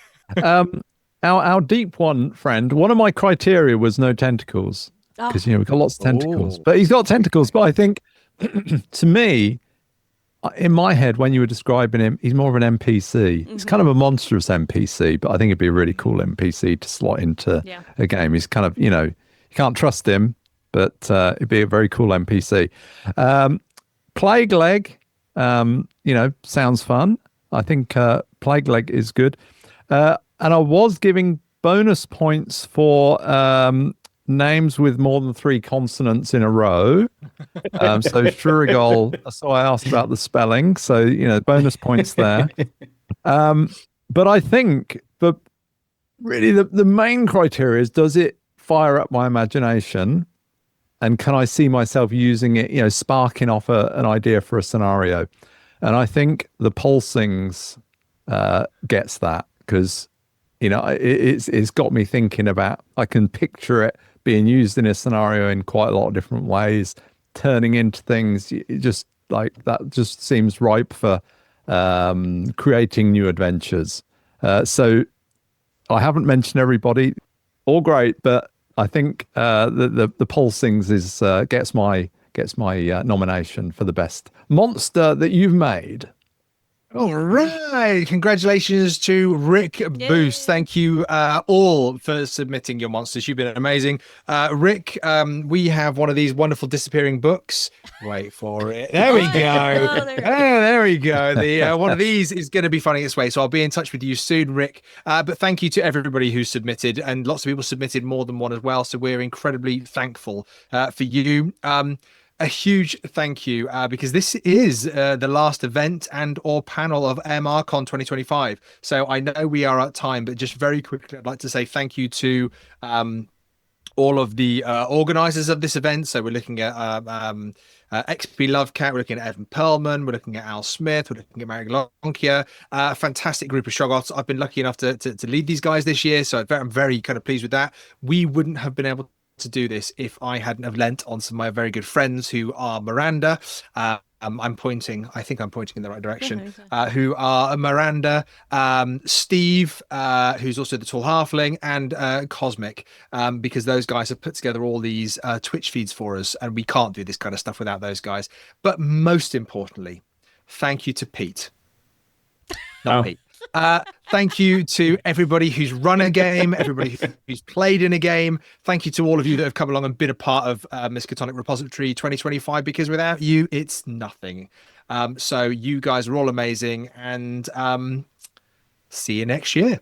our deep one friend, one of my criteria was no tentacles, because we've got lots of tentacles, but he's got tentacles. But I think to me, in my head, when you were describing him, he's more of an NPC. He's kind of a monstrous NPC, but I think it'd be a really cool NPC to slot into a game. He's kind of, you can't trust him, but it'd be a very cool NPC. Plague Leg, sounds fun. I think Plague Leg is good. And I was giving bonus points for names with more than 3 consonants in a row. So Shurigol, so I asked about the spelling. So, bonus points there. But I think really the main criteria is, does it fire up my imagination? And can I see myself using it, sparking off an idea for a scenario? And I think the pulsings gets that, because, it's got me thinking about, I can picture it being used in a scenario in quite a lot of different ways, turning into things. It just like that just seems ripe for creating new adventures. So I haven't mentioned everybody, all great, but I think the pulsings is gets my nomination for the best monster that you've made. All right. Congratulations to Rick Boost. Thank you all for submitting your monsters. You've been amazing. Rick, we have one of these wonderful disappearing books. Wait for it. There we go. There we go. The one of these is going to be finding its way. So I'll be in touch with you soon, Rick. But thank you to everybody who submitted, and lots of people submitted more than one as well. So we're incredibly thankful for you. A huge thank you, because this is the last event and or panel of MRCon 2025. So I know we are at time, but just very quickly, I'd like to say thank you to all of the organizers of this event. So we're looking at XP Lovecat, we're looking at Evan Perlman, we're looking at Al Smith, we're looking at Mary Glonkia, a fantastic group of Shoggoths. I've been lucky enough to lead these guys this year, so I'm very kind of pleased with that. We wouldn't have been able to do this if I hadn't have lent on some of my very good friends who are Miranda. I'm pointing, I think I'm pointing in the right direction, who are Miranda, Steve, who's also the tall halfling, and Cosmic, because those guys have put together all these Twitch feeds for us, and we can't do this kind of stuff without those guys. But most importantly, thank you to Pete. Not Pete. Thank you to everybody who's run a game, everybody who's played in a game. Thank you to all of you that have come along and been a part of Miskatonic Repository 2025, because without you, it's nothing. So you guys are all amazing, and see you next year.